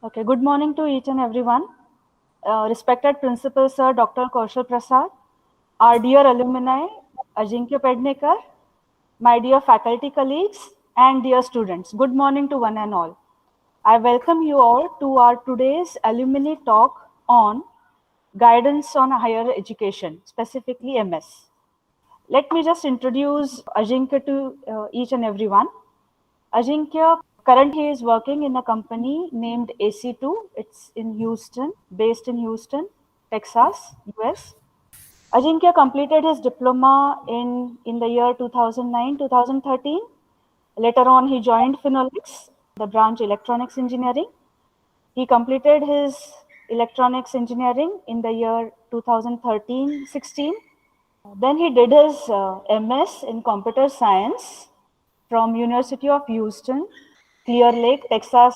Okay, good morning to each and everyone. Respected Principal Sir Dr. Kaushal Prasad, our dear alumni, Ajinkya Pednekar, my dear faculty colleagues, and dear students, good morning to one and all. I welcome you all to our today's alumni talk on guidance on higher education, specifically MS. Let me just introduce Ajinkya to each and everyone. Ajinkya currently is working in a company named AC2. It's in Houston, based in Houston, Texas, US. Ajinkya completed his diploma in the year 2009 2013. Later on, he joined Phenolix, the branch Electronics Engineering. He completed his electronics engineering in the year 2013-16. Then he did his MS in computer science from University of Houston, Clear Lake, Texas,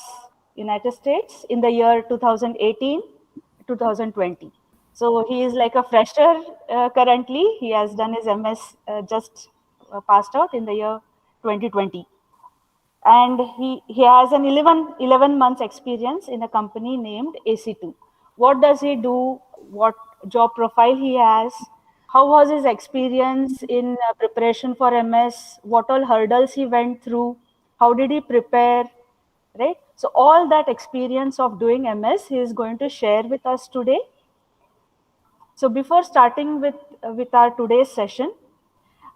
United States in the year 2018-2020. So he is like a fresher currently. He has done his MS just passed out in the year 2020. And he has an 11 months experience in a company named AC2. What does he do? What job profile he has? How was his experience in preparation for MS? What all hurdles he went through? How did he prepare? Right? So all that experience of doing MS he is going to share with us today. So before starting with our today's session,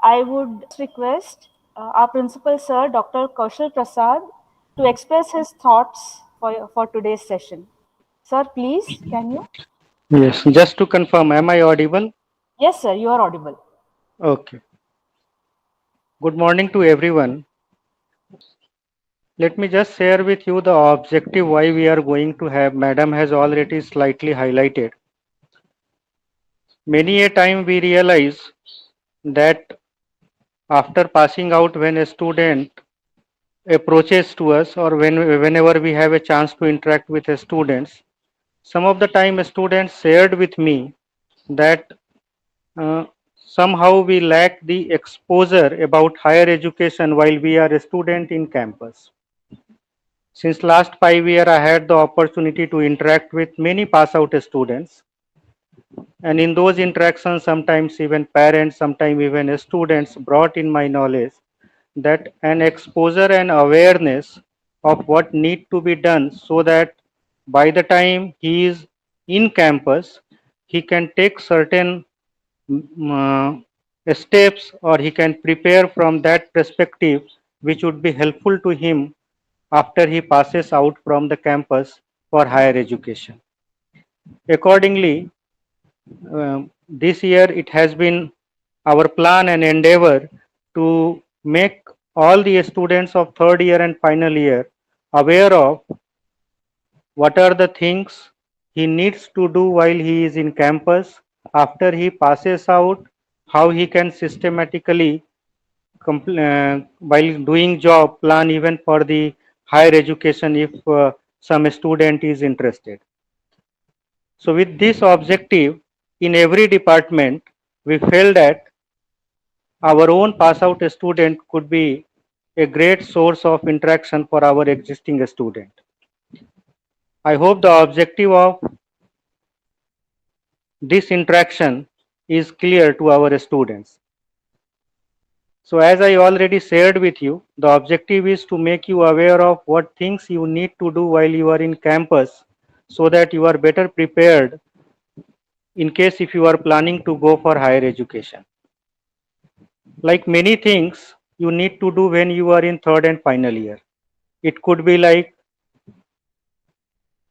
I would request our principal sir, Dr. Kaushal Prasad, to express his thoughts for today's session. Sir, please, can you? Yes, just to confirm, am I audible? Yes, sir, you are audible. Okay. Good morning to everyone. Let me just share with you the objective why we are going to have. Madam has already slightly highlighted. Many a time we realize that after passing out, when a student approaches to us or whenever we have a chance to interact with the students, some of the time students shared with me that uh, somehow we lack the exposure about higher education while we are a student in campus. Since last 5 years, I had the opportunity to interact with many pass out students, and in those interactions, sometimes even parents, sometimes even students brought in my knowledge that an exposure and awareness of what need to be done so that by the time he is in campus, he can take certain steps or he can prepare from that perspective which would be helpful to him after he passes out from the campus for higher education. Accordingly, this year it has been our plan and endeavor to make all the students of third year and final year aware of what are the things he needs to do while he is in campus after he passes out, how he can systematically while doing job plan even for the higher education if some student is interested. So with this objective in every department we felt that our own pass out student could be a great source of interaction for our existing student. I hope the objective of this interaction is clear to our students. So as I already shared with you, the objective is to make you aware of what things you need to do while you are in campus so that you are better prepared in case if you are planning to go for higher education. Like many things you need to do when you are in third and final year. It could be like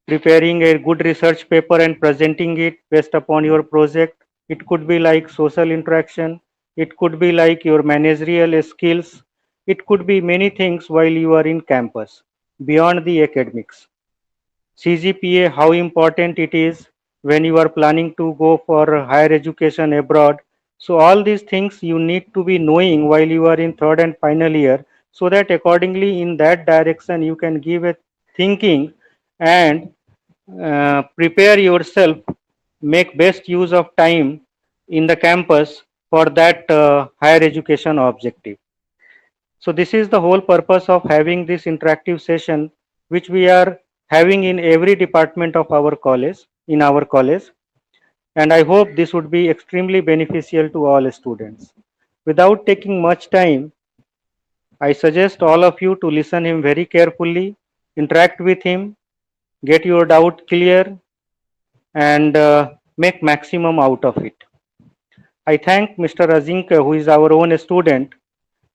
preparing a good research paper and presenting it based upon your project. It could be like social interaction. It could be like your managerial skills. It could be many things while you are in campus beyond the academics. CGPA, how important it is when you are planning to go for higher education abroad. So all these things you need to be knowing while you are in third and final year so that accordingly in that direction you can give a thinking and prepare yourself, make best use of time in the campus for that higher education objective. So this is the whole purpose of having this interactive session which we are having in every department of our college, in our college, and I hope this would be extremely beneficial to all students. Without taking much time, I suggest all of you to listen him very carefully, interact with him, get your doubt clear, and make maximum out of it. I thank Mr. Azinka, who is our own student,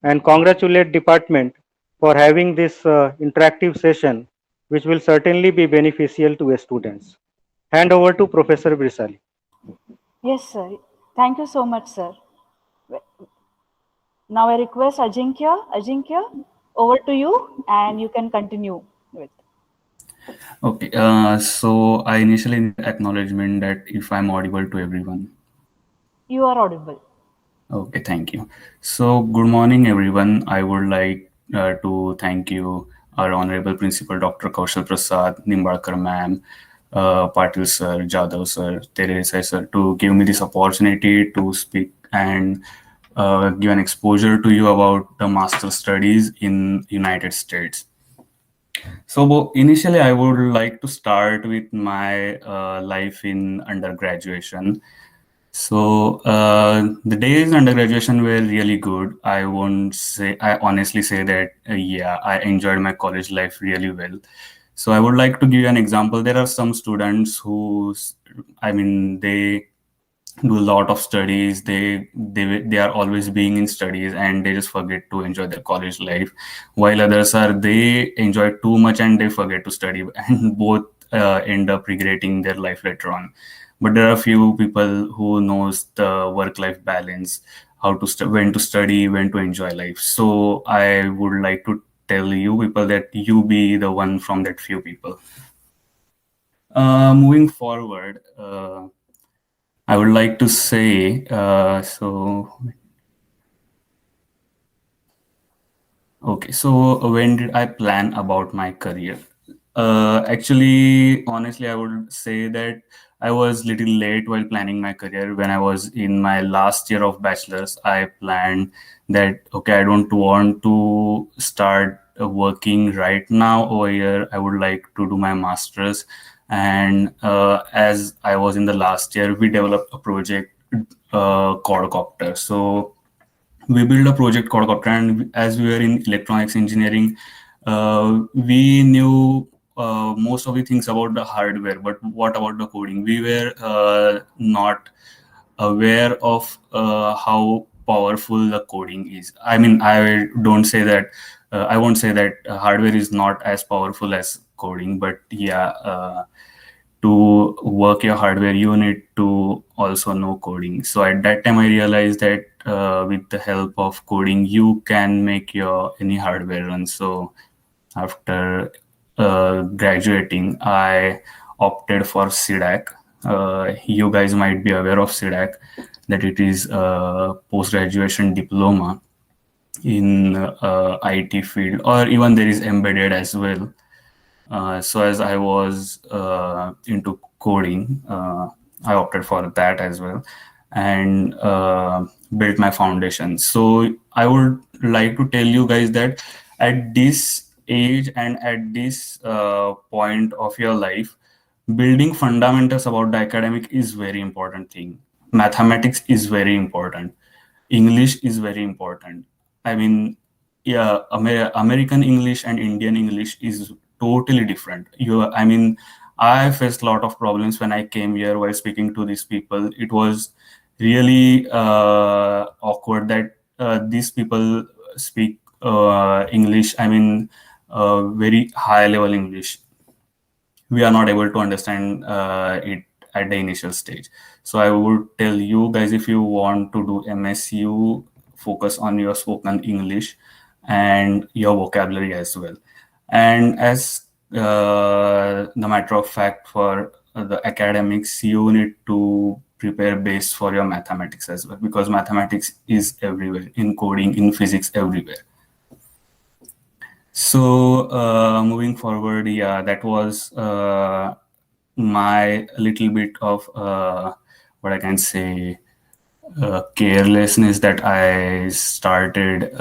and congratulate department for having this interactive session, which will certainly be beneficial to students. Hand over to Professor Brisali. Yes, sir. Thank you so much, sir. Now I request Ajinkya. Ajinkya, over to you, and you can continue with. Okay, so I initially need acknowledgement that if I'm audible to everyone. You are audible. Okay, thank you. So, good morning, everyone. I would like to thank you, our Honorable Principal Dr. Kaushal Prasad, Nimbalkar ma'am, Patil sir, Jadhav sir, Teresai sir, to give me this opportunity to speak and give an exposure to you about the master studies in United States. So initially, I would like to start with my life in undergraduation. So the days in undergraduation were really good. I won't say, I honestly say that, yeah, I enjoyed my college life really well. So I would like to give you an example. There are some students who, I mean, they do a lot of studies. They are always being in studies and they just forget to enjoy their college life, while others are they enjoy too much and they forget to study, and both end up regretting their life later on. But there are few people who knows the work-life balance, how to when to study, when to enjoy life. So I would like to tell you people that you be the one from that few people. Moving forward, I would like to say, okay, so when did I plan about my career? Actually, honestly, I would say that I was little late while planning my career. When I was in my last year of bachelor's, I planned that, okay, I don't want to start working right now over here. I would like to do my master's. And as I was in the last year, we developed a project quadcopter. So we built a project quadcopter, and as we were in electronics engineering, we knew most of the things about the hardware, but what about the coding? We were not aware of how powerful the coding is. I mean, I don't say that, I won't say that hardware is not as powerful as coding, but yeah, to work your hardware, you need to also know coding. So at that time, I realized that with the help of coding, you can make your any hardware run. So after graduating, I opted for CDAC. You guys might be aware of CDAC, that it is a post-graduation diploma in IT field, or even there is embedded as well. So as I was into coding, I opted for that as well, and built my foundation. So I would like to tell you guys that at this age and at this point of your life, building fundamentals about the academic is very important thing. Mathematics is very important. English is very important. I mean, yeah, American English and Indian English is totally different. I mean, I faced a lot of problems when I came here while speaking to these people. It was really awkward that these people speak English. I mean, very high level English. We are not able to understand it at the initial stage. So I would tell you guys, if you want to do MSU, focus on your spoken English and your vocabulary as well. And as the matter of fact, for the academics, you need to prepare base for your mathematics as well, because mathematics is everywhere, in coding, in physics, everywhere. So moving forward, yeah, that was my little bit of what I can say carelessness, that I started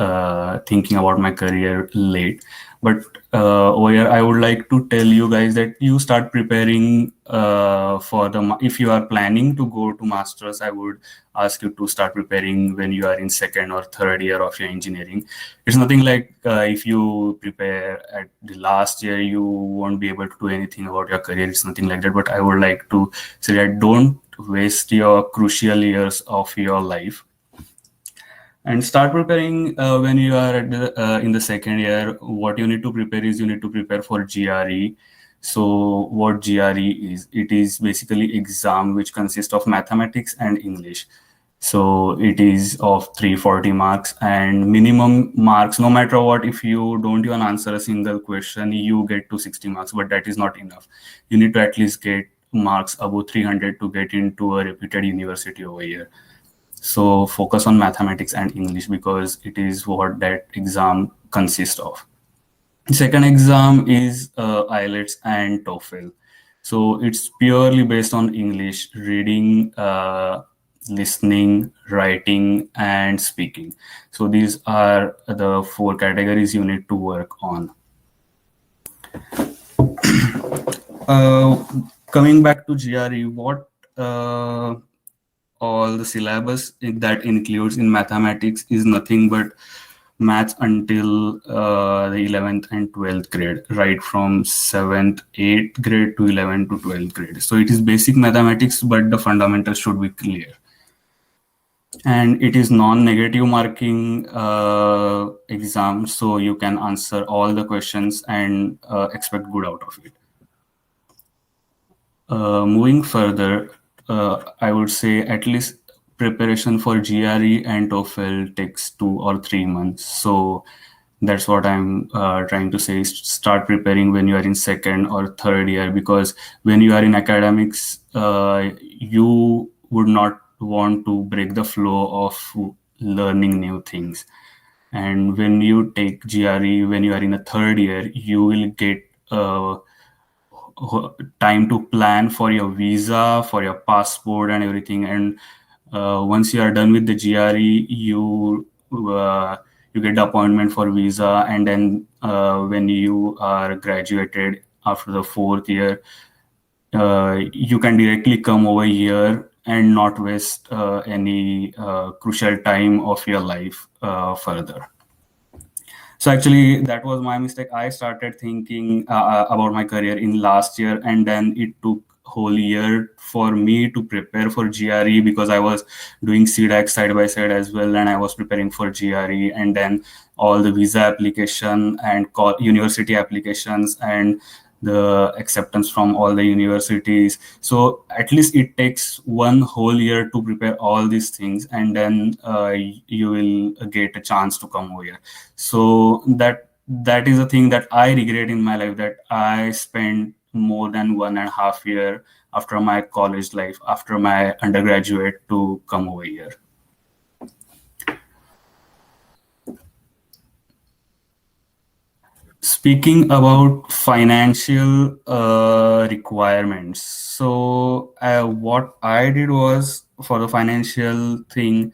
thinking about my career late. But over here, I would like to tell you guys that you start preparing for if you are planning to go to masters, I would ask you to start preparing when you are in second or third year of your engineering. It's nothing like if you prepare at the last year, you won't be able to do anything about your career. It's nothing like that. But I would like to say that don't waste your crucial years of your life, and start preparing when you are at in the second year. What you need to prepare is you need to prepare for GRE. So what GRE is? It is basically exam which consists of mathematics and English. So it is of 340 marks and minimum marks. No matter what, if you don't even answer a single question, you get to 60 marks. But that is not enough. You need to at least get marks above 300 to get into a reputed university over here. So focus on mathematics and English because it is what that exam consists of. Second exam is IELTS and TOEFL. So it's purely based on English, reading, listening, writing, and speaking. So these are the 4 categories you need to work on. Coming back to GRE, what all the syllabus that includes in mathematics is nothing but maths until the 11th and 12th grade, right from 7th, 8th grade to 11th to 12th grade. So it is basic mathematics, but the fundamentals should be clear. And it is non-negative marking exam, so you can answer all the questions and expect good out of it. Moving further, I would say at least preparation for GRE and TOEFL takes 2 or 3 months. So that's what I'm trying to say. Start preparing when you are in second or third year, because when you are in academics, you would not want to break the flow of learning new things. And when you take GRE, when you are in a third year, you will get time to plan for your visa, for your passport and everything. And once you are done with the GRE, you get the appointment for visa. And then when you are graduated after the 4th year, you can directly come over here and not waste any crucial time of your life further. So actually, that was my mistake. I started thinking about my career in last year, and then it took whole year for me to prepare for GRE because I was doing CDAC side by side as well, and I was preparing for GRE, and then all the visa application and university applications and the acceptance from all the universities. So at least it takes 1 whole year to prepare all these things, and then you will get a chance to come over here. So that is a thing that I regret in my life, that I spent more than 1.5 years after my college life, after my undergraduate, to come over here. Speaking about financial requirements, so what I did was, for the financial thing,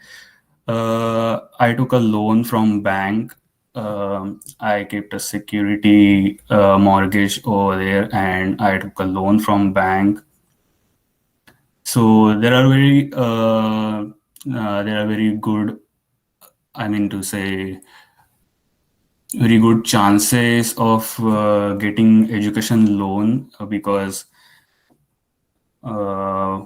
I took a loan from bank. I kept a security mortgage over there, and I took a loan from bank. So there are very good, I mean to say, very good chances of getting education loan because I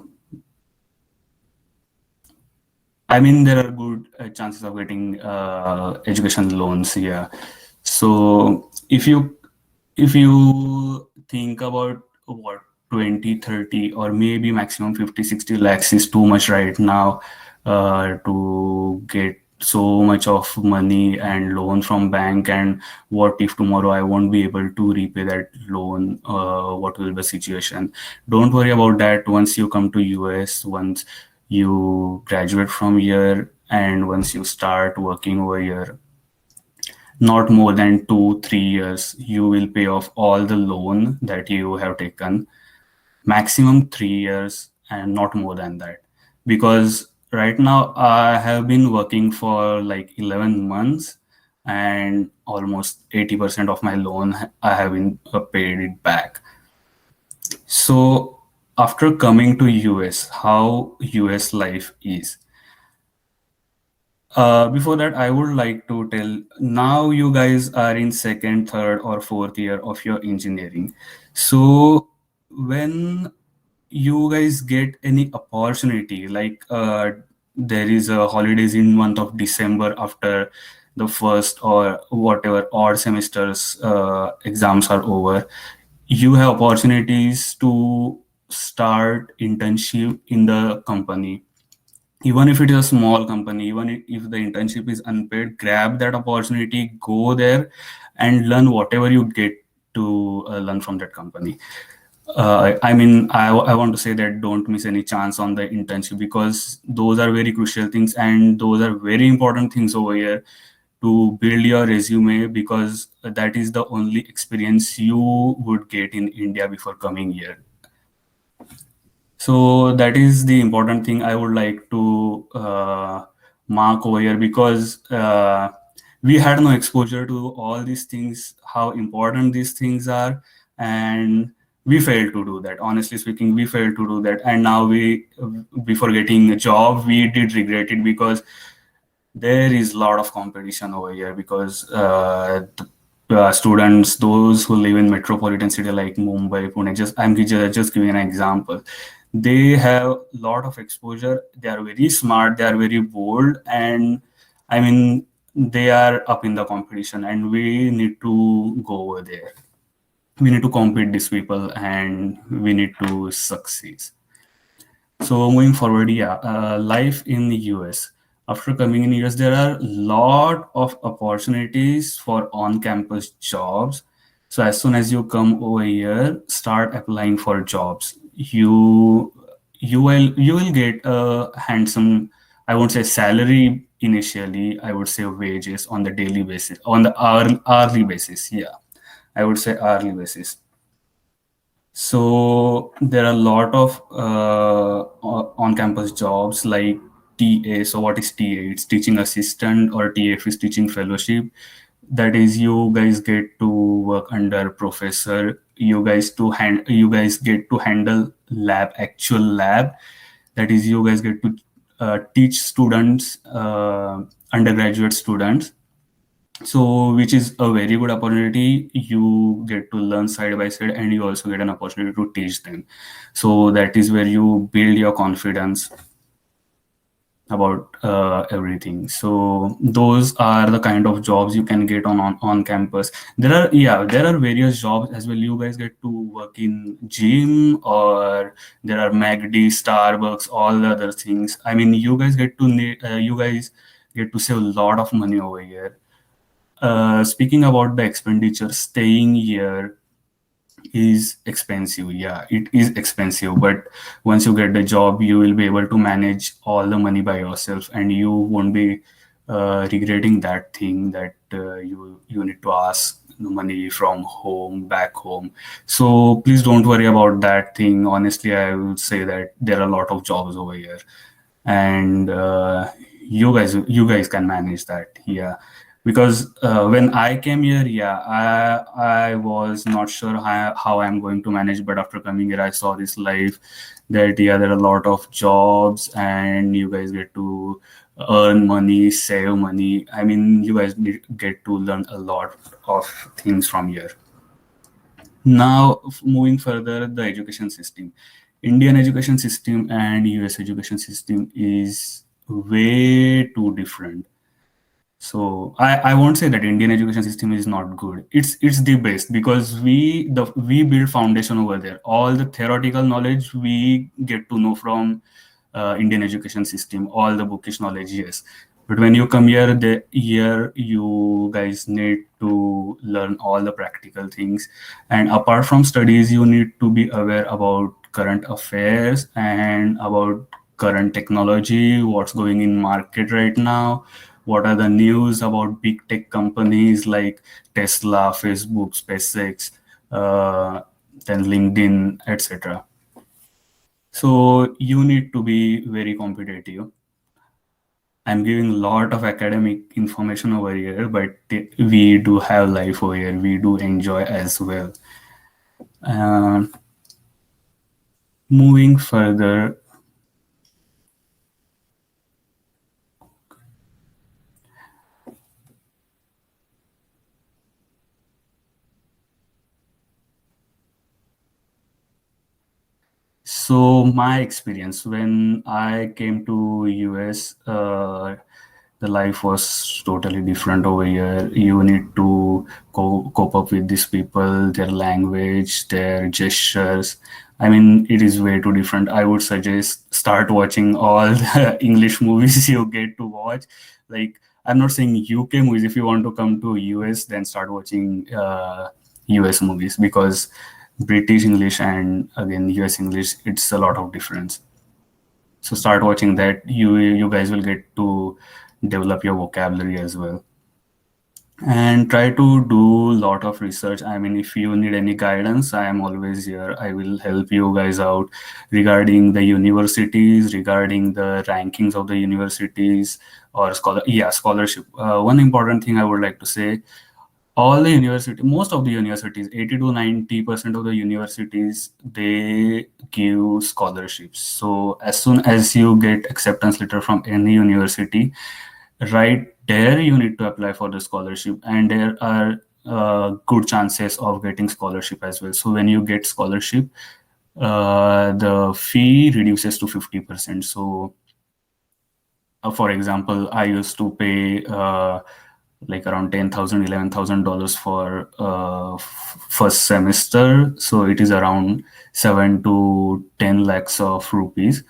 mean there are good chances of getting education loans here. So if you think about what 20, 30 or maybe maximum 50, 60 lakhs is too much right now to get so much of money and loan from bank, and what if tomorrow I won't be able to repay that loan? What will be the situation? Don't worry about that. Once you come to US, once you graduate from here, and once you start working over here, not more than 2-3 years, you will pay off all the loan that you have taken. Maximum 3 years and not more than that, because right now I have been working for like 11 months, and almost 80% of my loan. I have been paid it back. So after coming to US, how US life is. Before that, I would like to tell, now you guys are in second, third, or fourth year of your engineering. So when you guys get any opportunity, like there is a holidays in month of December after the first or whatever odd semesters exams are over, you have opportunities to start internship in the company. Even if it is a small company, even if the internship is unpaid, grab that opportunity, go there and learn whatever you get to learn from that company. I mean, I want to say that don't miss any chance on the internship, because those are very crucial things and those are very important things over here to build your resume, because that is the only experience you would get in India before coming here. So that is the important thing I would like to mark over here, because we had no exposure to all these things, how important these things are, and we failed to do that. Honestly speaking, we failed to do that, and now before getting a job, we did regret it, because there is a lot of competition over here, because students, those who live in metropolitan city like Mumbai, Pune, just giving an example, they have a lot of exposure. They are very smart, they are very bold, and I mean, they are up in the competition, and we need to go over there. We need to compete these people, and we need to succeed. So moving forward, yeah, life in the US. After coming in US, there are a lot of opportunities for on-campus jobs. So as soon as you come over here, start applying for jobs. You will get a handsome, I won't say salary initially, I would say wages on the daily basis, on the hourly basis. Yeah, I would say hourly basis. So there are a lot of on-campus jobs like TA. So what is TA? It's teaching assistant, or TF is teaching fellowship. That is, you guys get to work under professor. You guys get to handle actual lab. That is, you guys get to teach students, undergraduate students, so which is a very good opportunity. You get to learn side by side, and you also get an opportunity to teach them. So that is where you build your confidence about everything. So those are the kind of jobs you can get on campus. There are various jobs as well. You guys get to work in gym, or there are McD, Starbucks, all the other things. I mean, you guys get to save a lot of money over here. Speaking about the expenditure, staying here is expensive. Yeah, it is expensive, but once you get the job, you will be able to manage all the money by yourself, and you won't be regretting that thing that you need to ask the money from home back home. So please don't worry about that thing. Honestly, I would say that there are a lot of jobs over here, and you guys can manage that. Yeah, because when I came here, yeah, I was not sure how I'm going to manage, but after coming here, I saw this life, that yeah, there are a lot of jobs, and you guys get to earn money, save money. I mean, you guys get to learn a lot of things from here. Now, moving further, the education system. Indian education system and US education system is way too different. So I won't say that Indian education system is not good. It's the best, because we build foundation over there. All the theoretical knowledge we get to know from Indian education system, all the bookish knowledge, yes. But when you come here, you guys need to learn all the practical things. And apart from studies, you need to be aware about current affairs and about current technology, what's going in market right now, what are the news about big tech companies like Tesla, Facebook, SpaceX, then LinkedIn, etc. So you need to be very competitive. I'm giving a lot of academic information over here, but we do have life over here. We do enjoy as well. Uh, Moving further, so my experience when I came to US, the life was totally different over here. You need to cope up with these people, their language, their gestures. I mean, it is way too different. I would suggest start watching all the English movies you get to watch. Like, I'm not saying UK movies. If you want to come to US, then start watching US movies, because British English and again US English, it's a lot of difference. So start watching that. You guys will get to develop your vocabulary as well. And try to do a lot of research. I mean, if you need any guidance, I am always here. I will help you guys out regarding the universities, regarding the rankings of the universities, or scholarship. One important thing I would like to say, all the university, most of the universities, 80 to 90% of the universities, they give scholarships. So as soon as you get acceptance letter from any university, right there you need to apply for the scholarship, and there are good chances of getting scholarship as well. So when you get scholarship, the fee reduces to 50%. So for example, I used to pay like around $10,000, $11,000 for first semester. So it is around 7 to 10 lakhs of rupees.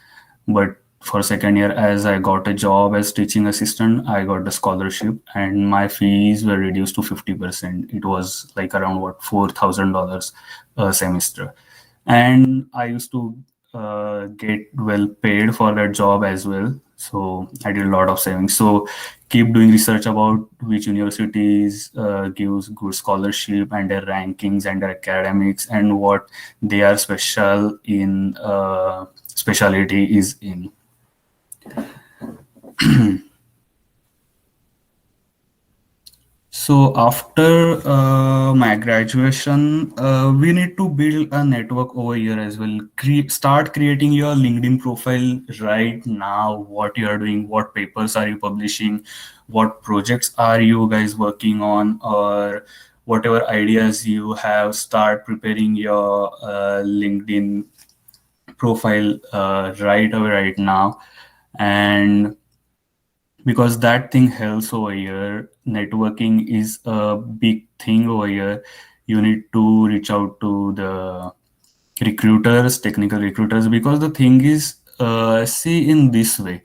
But for second year, as I got a job as teaching assistant, I got the scholarship and my fees were reduced to 50%. It was like around what, $4,000 a semester. And I used to get well paid for that job as well. So I did a lot of savings. So keep doing research about which universities gives good scholarship and their rankings and their academics and what they are special in, specialty is in. So after my graduation, we need to build a network over here as well. Start creating your LinkedIn profile right now. What you are doing, what papers are you publishing, what projects are you guys working on, or whatever ideas you have. Start preparing your LinkedIn profile right away, right now, and because that thing helps over here. Networking is a big thing over here. You need to reach out to the recruiters, technical recruiters, because the thing is, see in this way,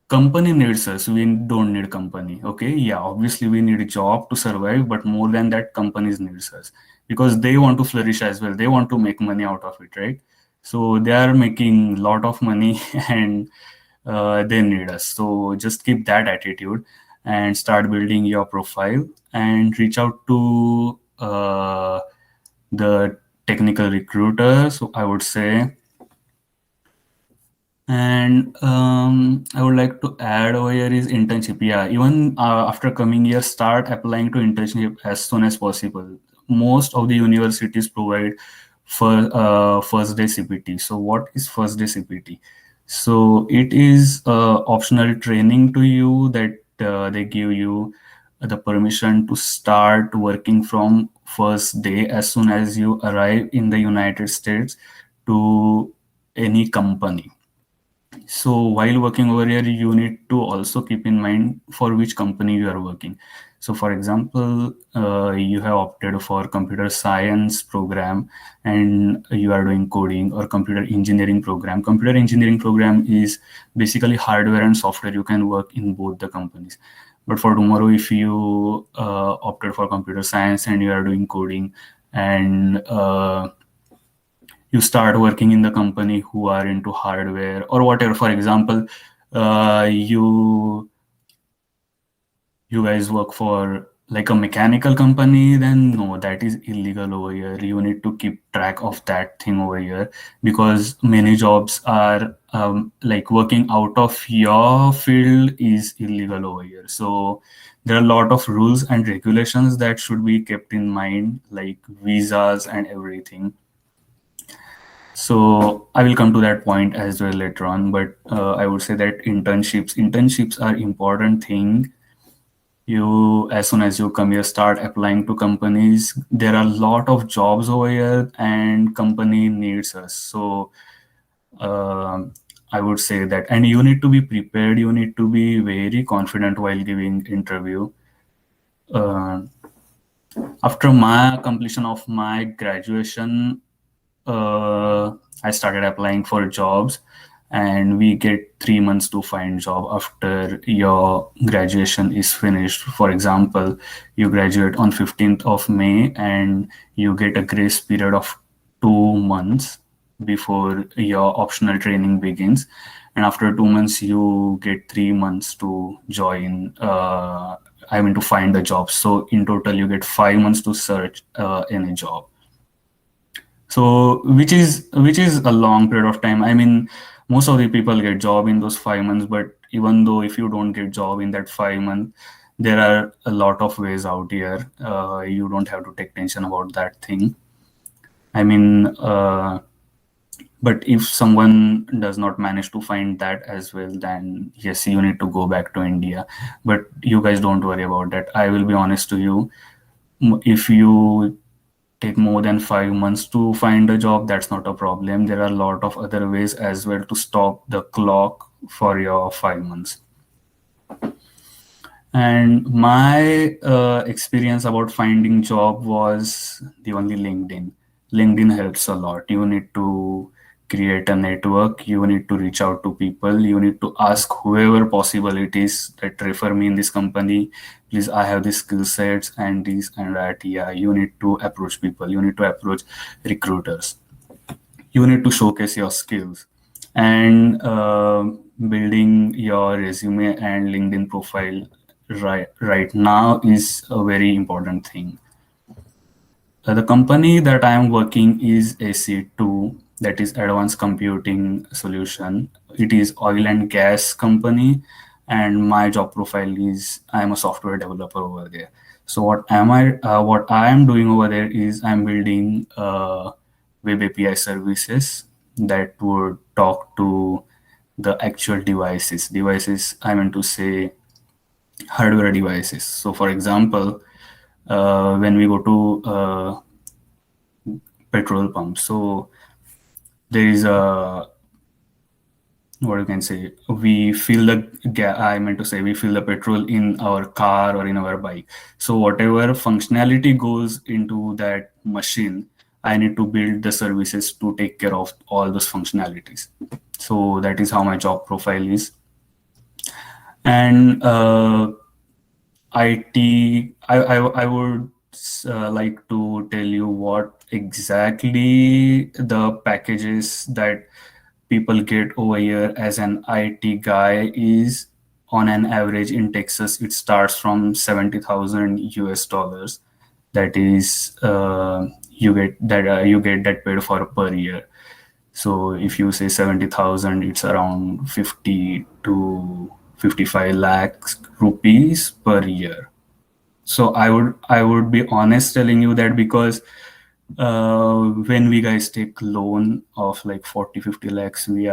company needs us, we don't need company. Okay, yeah, obviously we need a job to survive, but more than that, companies needs us because they want to flourish as well. They want to make money out of it, right? So they are making a lot of money and they need us. So just keep that attitude and start building your profile and reach out to the technical recruiters, I would say. And I would like to add over here is internship. Yeah, even after coming here, start applying to internship as soon as possible. Most of the universities provide for first day CPT. So what is first day CPT? So it is optional training to you that they give you the permission to start working from first day as soon as you arrive in the United States to any company. So while working over here, you need to also keep in mind for which company you are working. So for example, you have opted for computer science program and you are doing coding, or computer engineering program. Computer engineering program is basically hardware and software. You can work in both the companies. But for tomorrow, if you opted for computer science and you are doing coding, and you start working in the company who are into hardware or whatever, for example, you guys work for like a mechanical company, then no, that is illegal over here. You need to keep track of that thing over here, because many jobs are like working out of your field is illegal over here. So there are a lot of rules and regulations that should be kept in mind, like visas and everything. So I will come to that point as well later on, but I would say that internships are important thing. You, as soon as you come here, start applying to companies. There are a lot of jobs over here and company needs us. So I would say that, and you need to be prepared, you need to be very confident while giving interview. uh, After my completion of my graduation, I started applying for jobs, and we get 3 months to find job after your graduation is finished. For example, you graduate on 15th of May, and you get a grace period of 2 months before your optional training begins. And after 2 months, you get 3 months to join. I mean, to find a job. So in total, you get 5 months to search any job. So which is a long period of time. I mean, most of the people get job in those 5 months, but even though if you don't get job in that 5 months, there are a lot of ways out here. You don't have to take tension about that thing. I mean, but if someone does not manage to find that as well, then yes, you need to go back to India. But you guys don't worry about that. I will be honest to you. If you take more than 5 months to find a job, that's not a problem. There are a lot of other ways as well to stop the clock for your 5 months. And my experience about finding job was the only LinkedIn. LinkedIn helps a lot. You need to create a network. You need to reach out to people. You need to ask whoever possible it is that refer me in this company. Please, I have these skill sets and this and that. Yeah, you need to approach people. You need to approach recruiters. You need to showcase your skills, and building your resume and LinkedIn profile right now is a very important thing. The company that I am working is AC2, that is Advanced Computing Solution. It is oil and gas company, and my job profile is I am a software developer over there. So what I am doing over there is I'm building web API services that would talk to the actual devices. Devices, I meant to say hardware devices. So for example, when we go to petrol pump, so there is a, what you can say, we fill the I meant to say we fill the petrol in our car or in our bike. So whatever functionality goes into that machine, I need to build the services to take care of all those functionalities. So that is how my job profile is. And I would like to tell you what exactly the packages that people get over here as an IT guy is. On an average in Texas, it starts from 70,000 US dollars. That is, you get that paid for per year. So if you say 70,000, it's around 50 to 55 lakhs rupees per year. So I would be honest telling you that, because when we guys take loan of like 40-50 lakhs, we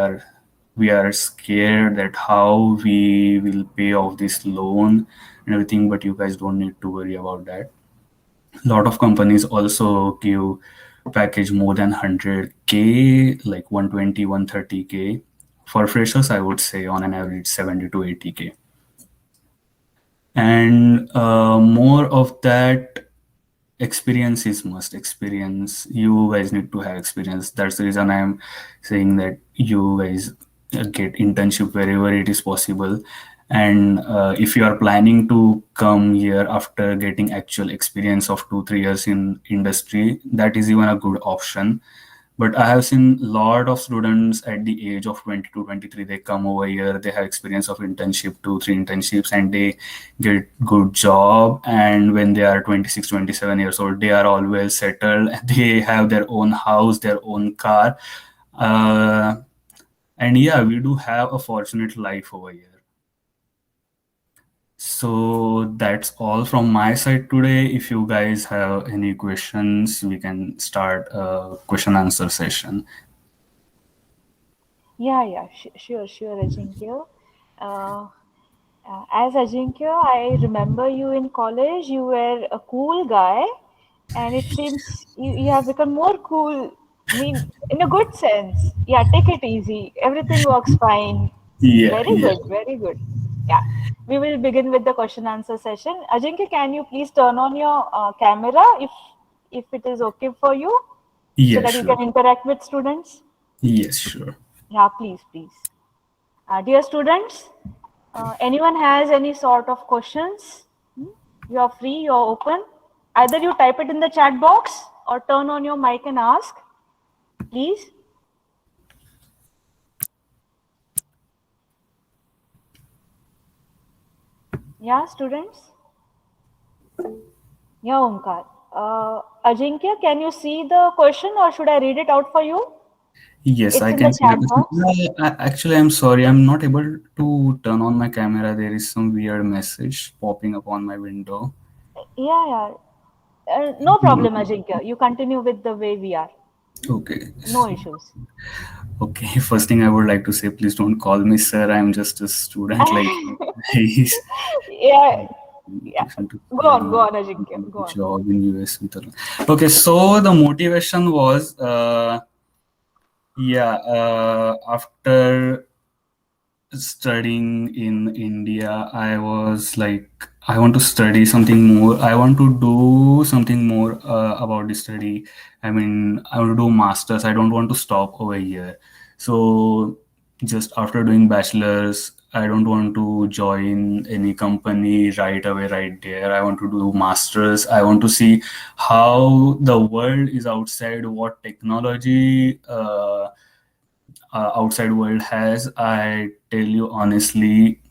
are scared that how we will pay off this loan and everything. But you guys don't need to worry about that. A lot of companies also give package more than 100K, like 120, 130K. For freshers, I would say on an average 70 to 80K. And more of that, experience is must. Experience, you guys need to have experience. That's the reason I'm saying that you guys get internship wherever it is possible. And if you are planning to come here after getting actual experience of 2-3 years in industry, that is even a good option. But I have seen a lot of students at the age of 22, 23, they come over here, they have experience of internship, 2, 3 internships, and they get good job. And when they are 26, 27 years old, they are all well settled. They have their own house, their own car. And yeah, we do have a fortunate life over here. So that's all from my side today. If you guys have any questions, we can start a question answer session. Yeah, sure, Ajinkya. Uh, as Ajinkya, I remember you in college. You were a cool guy, and it seems you have become more cool. I mean, in a good sense. Yeah, take it easy. Everything works fine. Yeah, Very yeah. good, very good. Yeah, we will begin with the question answer session. Ajinkya, can you please turn on your camera if it is okay for you, so Yeah, that you sure. can interact with students? Yes, sure. Yeah, please. Dear students, anyone has any sort of questions? You are free, you are open. Either you type it in the chat box or turn on your mic and ask, please. Yeah, students? Yeah, Omkar. Ajinkya, can you see the question or should I read it out for you? Yes, It's I in the can see the chat question. box. Actually, I'm sorry, I'm not able to turn on my camera. There is some weird message popping up on my window. Yeah. No problem, Ajinkya. You continue with the way we are. Okay. No issues. Okay, first thing I would like to say, please don't call me sir. I'm just a student like you guys. Yeah, yeah. Listen to Go on, Ajinkya. Go on. job in US with okay, so the motivation was after studying in India, I was like, I want to study something more. I want to do something more about the study. I mean, I want to do masters. I don't want to stop over here. So just after doing bachelor's, I don't want to join any company right away, right there. I want to do masters. I want to see how the world is outside, what technology outside world has. I tell you honestly,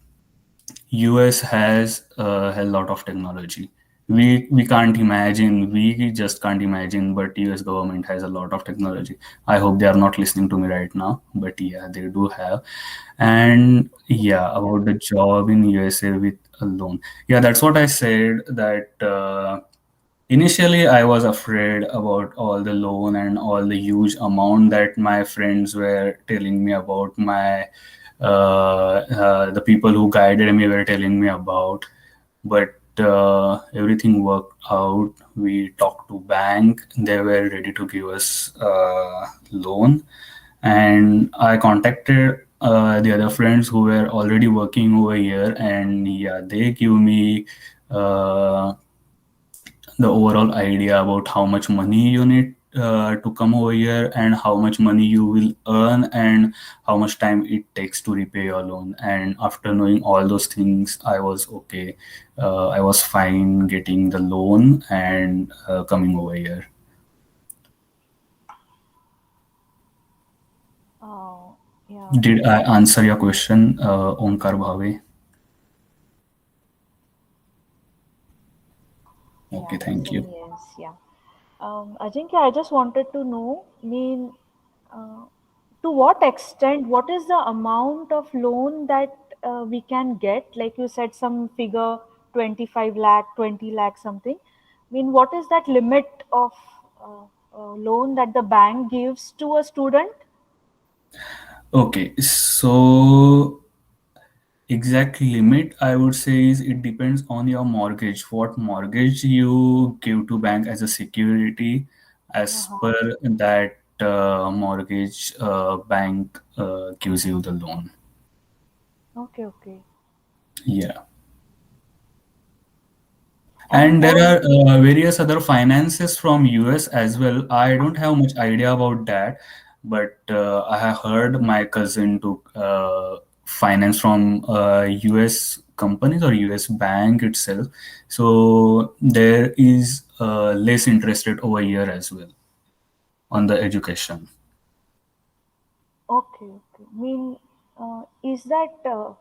US has a lot of technology. We can't imagine. We just can't imagine. But US government has a lot of technology. I hope they are not listening to me right now. But yeah, they do have. And yeah, about the job in USA with a loan. Yeah, that's what I said. That initially I was afraid about all the loan and all the huge amount that my friends were telling me about. The people who guided me were telling me about, but everything worked out. We talked to bank, they were ready to give us loan, and I contacted the other friends who were already working over here, and yeah, they give me the overall idea about how much money you need to come over here, and how much money you will earn, and how much time it takes to repay your loan. And after knowing all those things, I was okay. I was fine getting the loan and coming over here. Oh, yeah. Did I answer your question, Omkar Bhave? Okay, thank you. Yes, yeah. Ajinkya, I just wanted to know, uh, to what extent, what is the amount of loan that we can get? Like you said, some figure 25 lakh, 20 lakh, something. What is that limit of loan that the bank gives to a student? Okay, so exact limit I would say is it depends on your mortgage, what mortgage you give to bank as a security. As Uh-huh. per that mortgage, bank gives you the loan. Okay. Yeah. And And there what? are various other finances from US as well. I don't have much idea about that, but I have heard my cousin took finance from US companies or US bank itself. So there is less interest rate over here as well on the education. Okay. Is that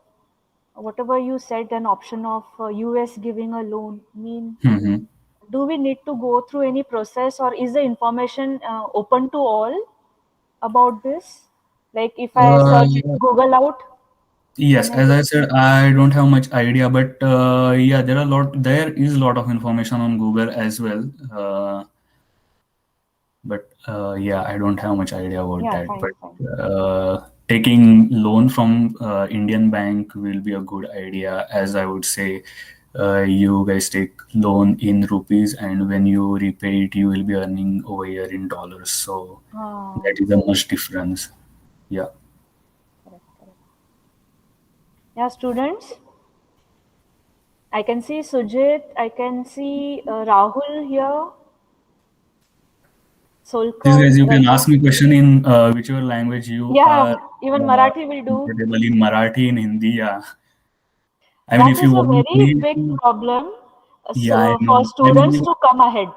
whatever you said, an option of US giving a loan? Mhm. Do we need to go through any process, or is the information open to all about this? Like if I search Yeah. Google out, Yes, can I as I get? said, I don't have much idea, but yeah, there is a lot of information on Google as well. But yeah, I don't have much idea about Yeah, that. fine, But fine. taking loan from Indian bank will be a good idea, as I would say. You guys take loan in rupees, and when you repay it, you will be earning over here in dollars. So that is a Correct, much difference. Yeah. correct, correct. Yeah, students, I can see Sujit, I can see Rahul here, These Solkar, guys, you can Raja. ask me question in whichever language you Yeah, are even Marathi will do. comfortable in, Marathi, in Hindi. Yeah. I mean, That if you is a want very me big to, problem yeah, I for know. I students mean, to come ahead.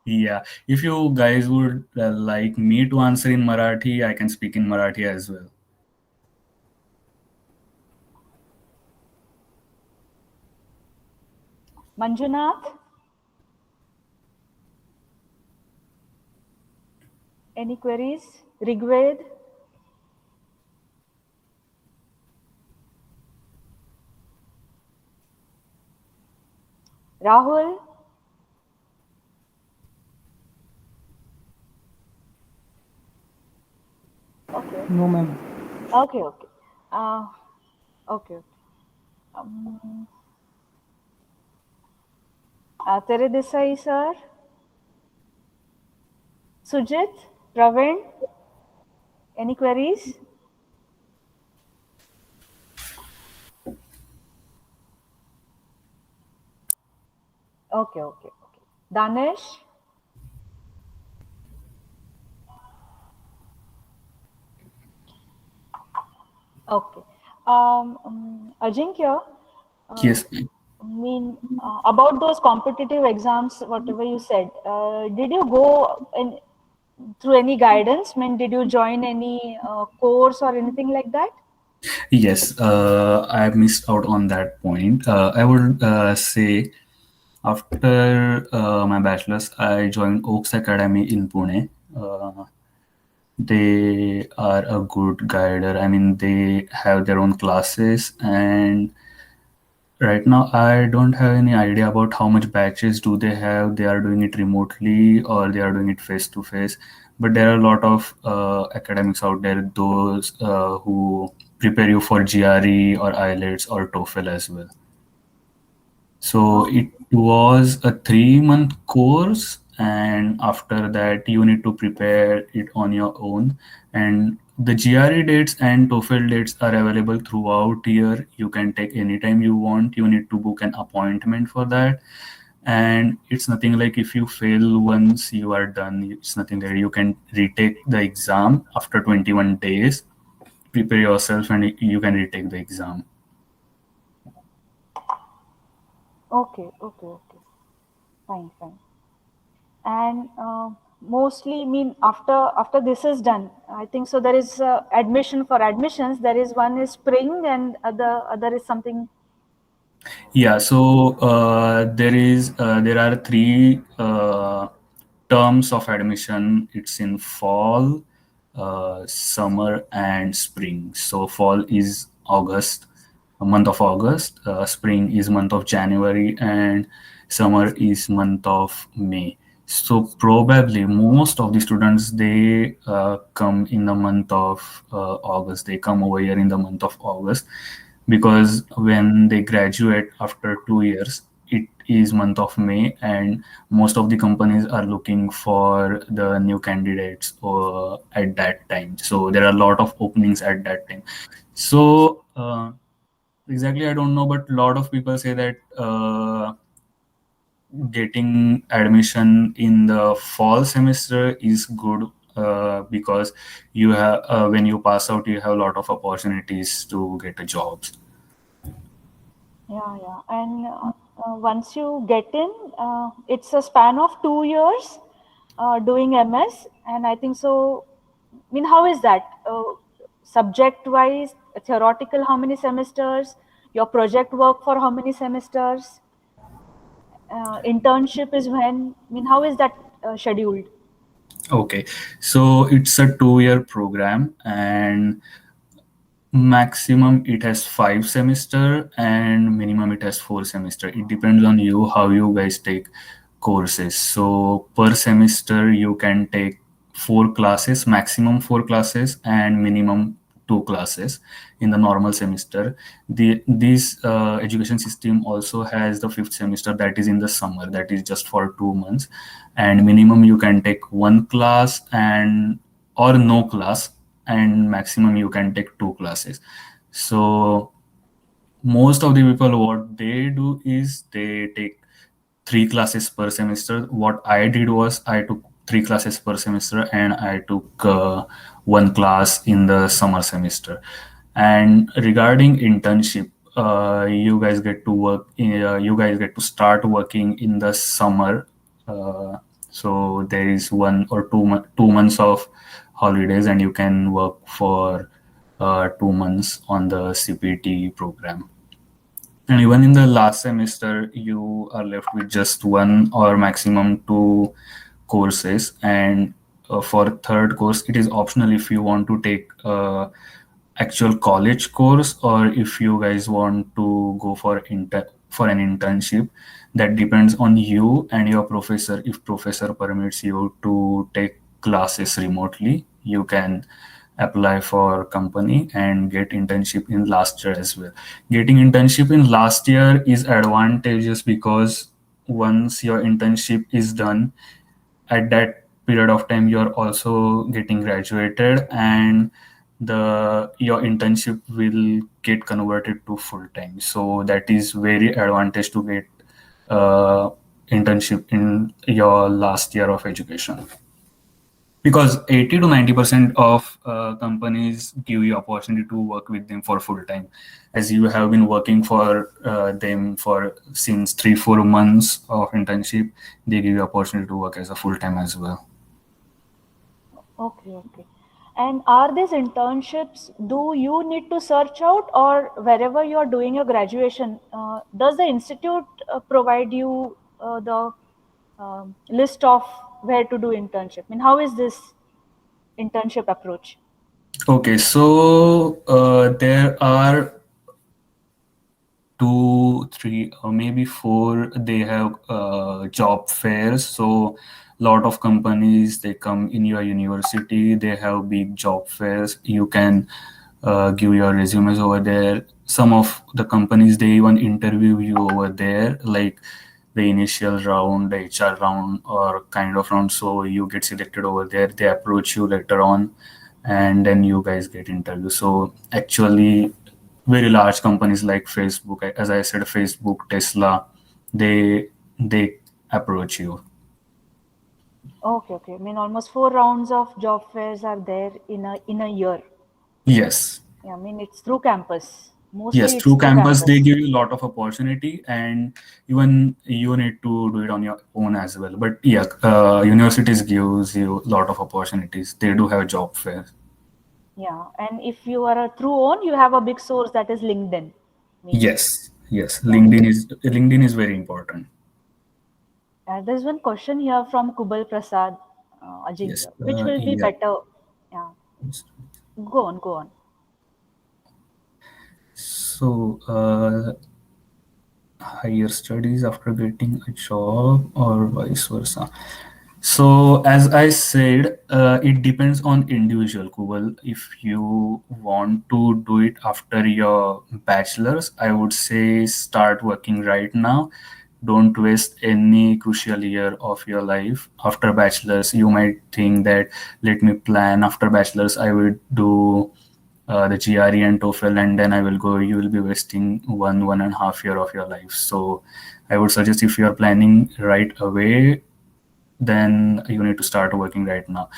yeah, if you guys would like me to answer in Marathi, I can speak in Marathi as well. Manjunath, any queries? Rigved, Rahul? Okay, No, ma'am. okay, okay. Uh, okay, okay. Um, Tere Desai, sir. Sujit, Praveen, any queries? Okay, okay, okay. Danesh? Okay. Ajinkya, uh, Yes. about those competitive exams, whatever you said, did you go through any guidance? Did you join any course or anything like that? Yes, I missed out on that point. I would say after my bachelor's, I joined Oaks Academy in Pune. They are a good guider. I mean, they have their own classes, and right now I don't have any idea about how much batches do they have. They are doing it remotely or they are doing it face to face. But there are a lot of academics out there, those who prepare you for GRE or IELTS or TOEFL as well. So Oh, it was a 3 month course, and after that, you need to prepare it on your own. And the GRE dates and TOEFL dates are available throughout year. You can take anytime you want. You need to book an appointment for that. And it's nothing like if you fail once, you are done. It's nothing that you can retake the exam after 21 days. Prepare yourself, and you can retake the exam. okay, okay, okay. Fine, fine. And mostly, after this is done, I think so. There is admission for admissions. There is one is spring, and other is something. Yeah, so there are three terms of admission. It's in fall, summer, and spring. So fall is August, a month of August. Spring is month of January, and summer is month of May. So probably most of the students they come in the month of August. They come over here in the month of August because when they graduate after 2 years, it is month of May, and most of the companies are looking for the new candidates at that time. So there are a lot of openings at that time. So exactly, I don't know, but a lot of people say that getting admission in the fall semester is good because you have when you pass out, you have a lot of opportunities to get a jobs. Yeah, yeah. And once you get in, it's a span of 2 years doing MS, and I think so. How is that? subject wise, theoretical how many semesters, your project work for how many semesters, internship is when, I mean, how is that scheduled? Okay, so it's a 2-year program, and maximum it has 5 semester and minimum it has 4 semester. It depends on you how you guys take courses. So per semester you can take 4 classes, maximum 4 classes, and minimum 2 classes in the normal semester. This education system also has the 5th semester, that is in the summer, that is just for 2 months, and minimum you can take 1 class and or no class, and maximum you can take 2 classes. So most of the people, what they do is they take 3 classes per semester. What I did was I took 3 classes per semester, and I took 1 class in the summer semester. And regarding internship, you guys get to work you guys get to start working in the summer. So there is 1 or 2 months of holidays, and you can work for 2 months on the CPT program. And even in the last semester, you are left with just 1 or maximum 2 courses. And for third course, it is optional if you want to take actual college course, or if you guys want to go for an internship. That depends on you and your professor. If professor permits you to take classes remotely, you can apply for company and get internship in last year as well. Getting internship in last year is advantageous because once your internship is done, at that period of time you're also getting graduated, and the your internship will get converted to full time. So that is very advantage to get internship in your last year of education, because 80 to 90% of companies give you opportunity to work with them for full time, as you have been working for them for since 3-4 months of internship. They give you opportunity to work as a full time as well. Okay, okay. And are these internships, do you need to search out, or wherever you're doing your graduation, does the institute provide you the list of where to do internship? I mean, how is this internship approach? Okay, so there are 2, 3, or maybe 4. They have job fairs. So lot of companies, they come in your university, they have big job fairs. You can give your resumes over there. Some of the companies, they even interview you over there, like the initial round, the HR round, or kind of round. So you get selected over there, they approach you later on, and then you guys get interviewed. So actually very large companies like Facebook, as I said, Facebook, Tesla, they approach you. Okay, okay. I mean, almost 4 rounds of job fairs are there in a year. Yes. Yeah, I mean, it's through campus. Mostly Yes, it's through through campus, they campus. give you a lot of opportunity, and even you need to do it on your own as well. But yeah, universities gives you a lot of opportunities. They do have job fairs. Yeah, and if you are a through own, you have a big source that is LinkedIn. I mean, Yes, yes. yeah. LinkedIn is very important. There's one question here from Kubal Prasad Yes. Ajinkya. Which will be Yeah. better? Yeah, go on, go on. So, higher studies after getting a job or vice versa. So as I said, it depends on individual, Kubal. If you want to do it after your bachelor's, I would say start working right now. Don't waste any crucial year of your life. After bachelor's, you might think that let me plan after bachelor's, I will do the GRE and TOEFL, and then I will go. You will be wasting 1.5 year of your life. So I would suggest, if you are planning right away, then you need to start working right now.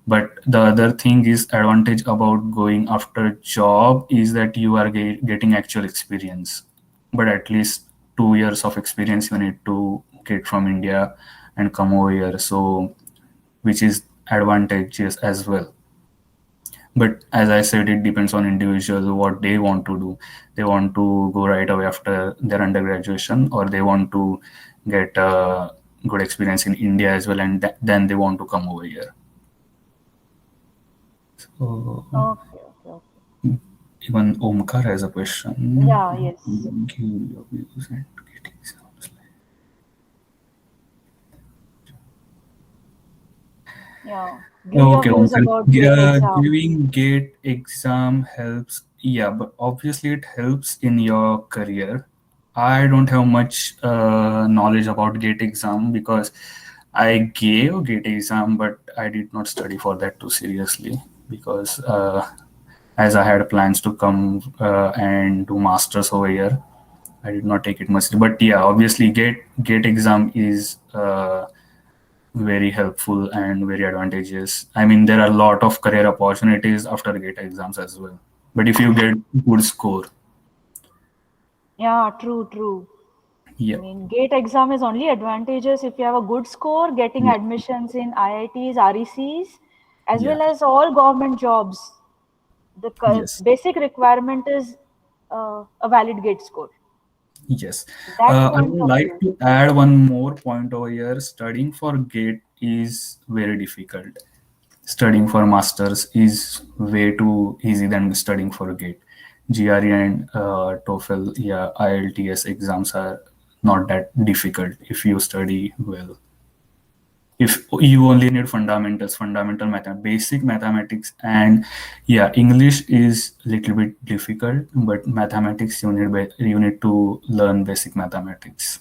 But the other thing is advantage about going after job is that you are getting actual experience. But at least 2 years of experience you need to get from India and come over here. So which is advantageous as well. But as I said, it depends on individuals what they want to do. They want to go right away after their undergraduation, or they want to get a good experience in India as well, and then they want to come over here. So Okay, okay, okay. even Omkar has a question. Yeah, yes. Give your views and get exams. Yeah. Give your Okay, views Omkar. about GATE exam. Giving GATE exam helps. Yeah, but obviously it helps in your career. I don't have much knowledge about GATE exam because I gave GATE exam, but I did not study for that too seriously because as I had plans to come and do masters over here, I did not take it much. But yeah, obviously GATE exam is very helpful and very advantageous. I mean, there are a lot of career opportunities after GATE exams as well. But if you get good score, Yeah, true, true. I yeah, mean, GATE exam is only advantageous if you have a good score, getting yeah, admissions in IITs, RECs, as yeah, well as all government jobs. The yes, basic requirement is a valid GATE score. yes. That I point would of like view. to add one more point over here. Studying for GATE is very difficult. Studying for masters is way too easy than studying for GATE. GRE and TOEFL, yeah, IELTS exams are not that difficult if you study well. If you only need fundamentals, fundamental math, basic mathematics, and yeah, English is a little bit difficult, but mathematics you need to learn basic mathematics.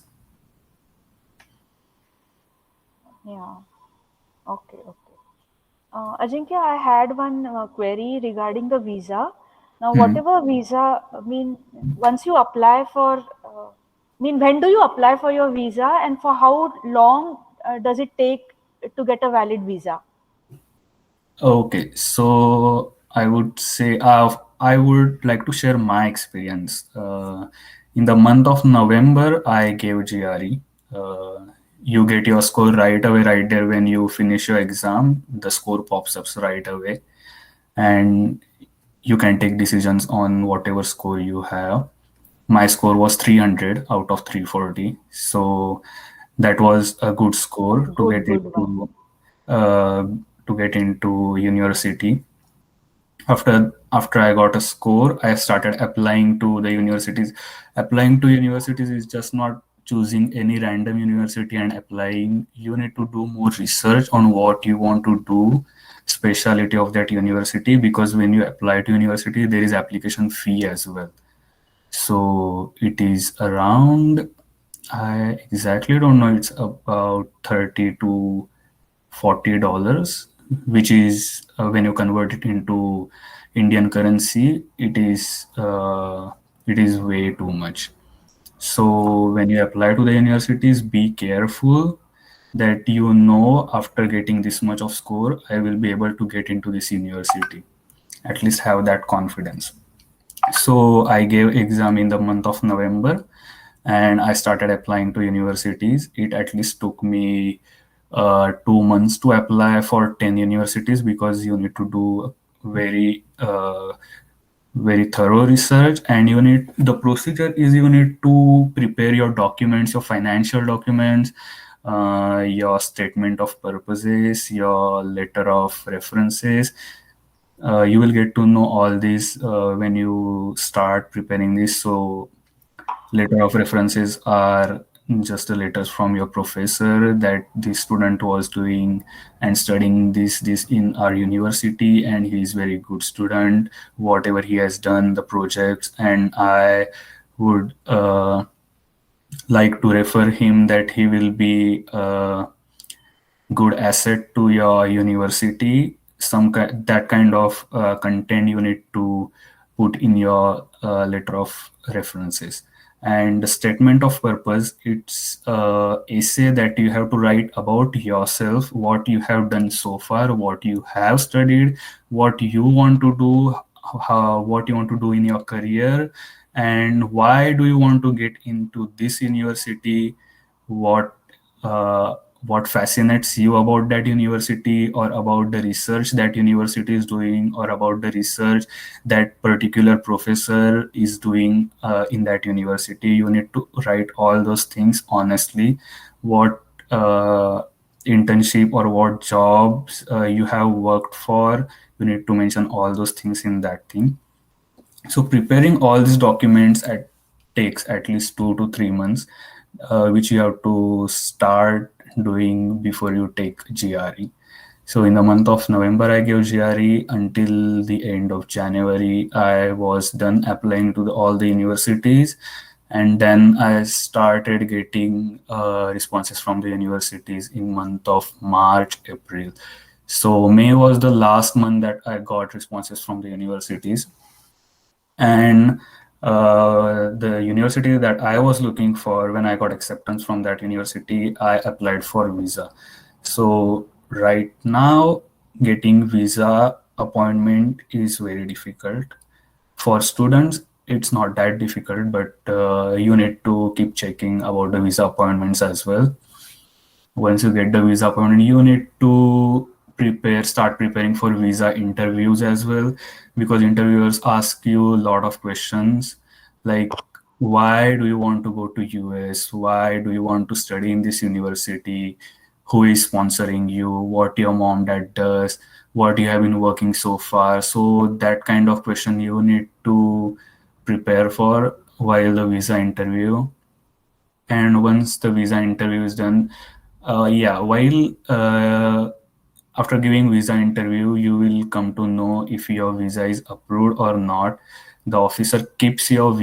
Yeah. Okay, okay. Ajinkya, I had one query regarding the visa. Now, Hmm. whatever visa, I mean, once you apply for, I mean, when do you apply for your visa and for how long does it take to get a valid visa? Okay, so I would say I would like to share my experience. In the month of November, I gave GRE. You get your score right away, right there when you finish your exam. The score pops up right away, and you can take decisions on whatever score you have. My score was 300 out of 340, so that was a good score Good, good one. uh, to get into university. After I got a score, I started applying to the universities. Applying to universities is just not choosing any random university and applying. You need to do more research on what you want to do, specialty of that university, because when you apply to university there is application fee as well. So it is around, I exactly don't know, it's about 30 to $40, which is when you convert it into Indian currency, it is way too much. So when you apply to the universities, be careful that you know after getting this much of score, I will be able to get into this university. At least have that confidence. So I gave exam in the month of November and I started applying to universities. It at least took me 2 months to apply for 10 universities because you need to do very thorough research, and you need, the procedure is you need to prepare your documents, your financial documents, your statement of purposes, your letter of references. You will get to know all this when you start preparing this. So letter of references are just the letters from your professor that the student was doing and studying this in our university, and he is very good student, whatever he has done, the projects, and I would like to refer him that he will be good asset to your university. That kind of content you need to put in your letter of references. And the statement of purpose, it's essay that you have to write about yourself, what you have done so far, what you have studied, what you want to do, what you want to do in your career, and why do you want to get into this university, what what fascinates you about that university, or about the research that university is doing, or about the research that particular professor is doing in that university. You need to write all those things honestly. What internship or what jobs you have worked for, you need to mention all those things in that thing. So preparing all these documents takes at least 2 to 3 months, which you have to start doing before you take GRE. So in the month of November, I gave GRE. Until the end of January, I was done applying to all the universities. And then I started getting responses from the universities in month of March, April. So May was the last month that I got responses from the universities. And the university that I was looking for, when I got acceptance from that university, I applied for visa. So right now, getting visa appointment is very difficult. For students, it's not that difficult, but you need to keep checking about the visa appointments as well. Once you get the visa appointment, you need to start preparing for visa interviews as well, because interviewers ask you a lot of questions like, why do you want to go to US? Why do you want to study in this university? Who is sponsoring you? What your mom dad does? What you have been working so far? So that kind of question you need to prepare for while the visa interview. And once the visa interview is done, while after giving visa interview, you will come to know if your visa is approved or not. The officer keeps your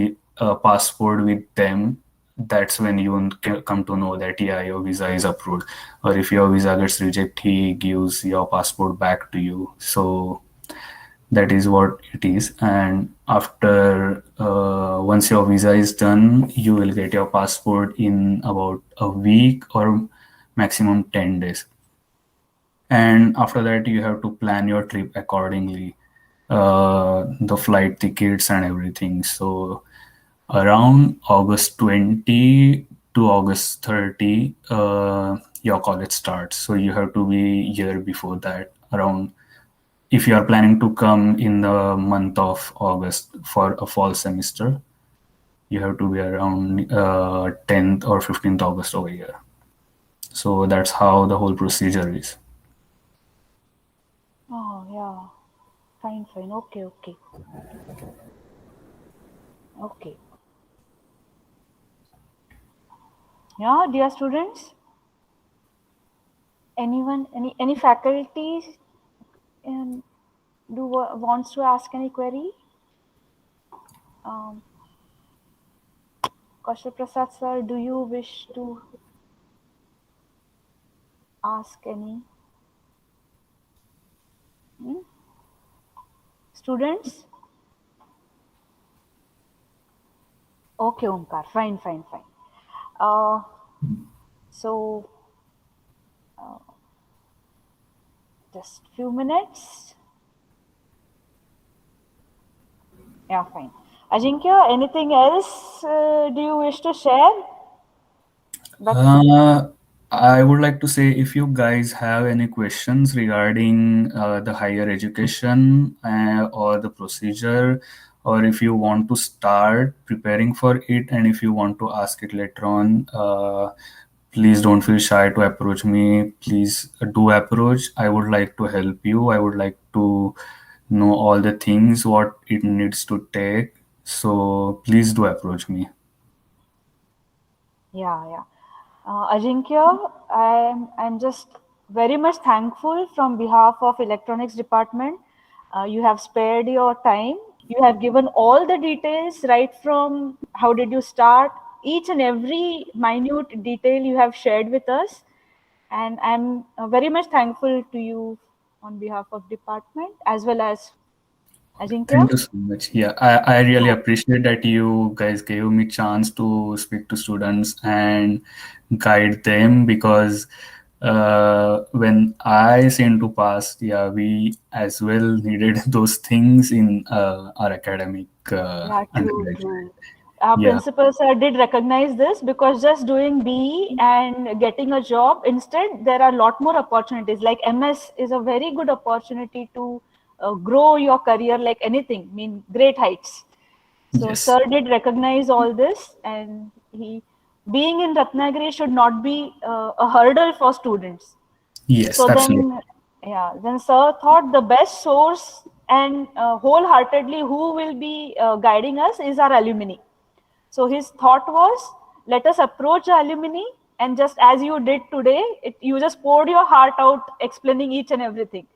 passport with them. That's when you come to know that, yeah, your visa is approved. Or if your visa gets rejected, he gives your passport back to you. So that is what it is. And after once your visa is done, you will get your passport in about a week or maximum 10 days. And after that, you have to plan your trip accordingly, the flight tickets and everything. So around August 20 to August 30, your college starts. So you have to be year before that, around, if you are planning to come in the month of August for a fall semester, you have to be around 10th or 15th August over here. So that's how the whole procedure is. Oh, yeah. Fine, fine. Okay, okay. Okay. Yeah, dear students, anyone, any faculty wants to ask any query? Kaushal Prasad sir, do you wish to ask any? Students? Okay, Omkar. Fine, fine, fine. So, just few minutes. Yeah, fine. Ajinkya, anything else do you wish to share? I would like to say, if you guys have any questions regarding the higher education or the procedure, or if you want to start preparing for it, and if you want to ask it later on, please don't feel shy to approach me. Please do approach. I would like to help you. I would like to know all the things what it needs to take. So please do approach me. Yeah, yeah. Ajinkya, I'm just very much thankful from behalf of electronics department. You have spared your time. You have given all the details, right from how did you start, each and every minute detail you have shared with us. And I'm very much thankful to you on behalf of department as well as Ajinkya. Thank you so much. Yeah, I really appreciate that you guys gave me chance to speak to students and guide them, because when I seem to pass, yeah, we as well needed those things in our academic Yeah, true, undergraduate. true. Our Yeah. principal sir did recognize this, because just doing BE and getting a job, instead there are a lot more opportunities. Like MS is a very good opportunity to grow your career like anything, mean great heights. So Yes. sir did recognize all this, and he, being in Ratnagiri should not be a hurdle for students. Yes. So Absolutely. then, yeah, then sir thought the best source and wholeheartedly who will be guiding us is our alumni. So his thought was, let us approach the alumni, and just as you did today, you just poured your heart out explaining each and everything.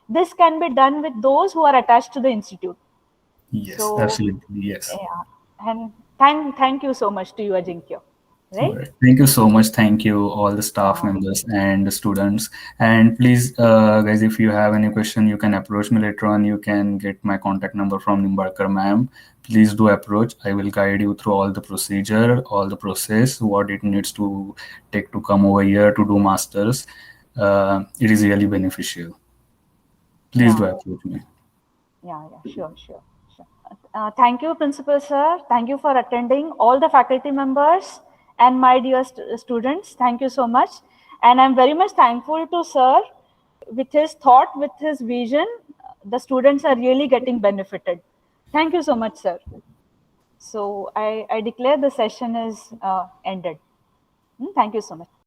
This can be done with those who are attached to the institute. Yes. So, Absolutely. Yes. yeah, and thank you so much to you, Ajinkya. All Right? right. Thank you so much. Thank you, all the staff Yeah, members and the students. And please, guys, if you have any question, you can approach me later on. You can get my contact number from Nimbarkar ma'am. Please do approach. I will guide you through all the procedure, all the process, what it needs to take to come over here to do masters. It is really beneficial. Please do yeah, approach me. yeah, sure. Thank you, Principal Sir. Thank you for attending. All the faculty members and my dear students, thank you so much. And I'm very much thankful to Sir. With his thought, with his vision, the students are really getting benefited. Thank you so much, Sir. So I declare the session is ended. Thank you so much.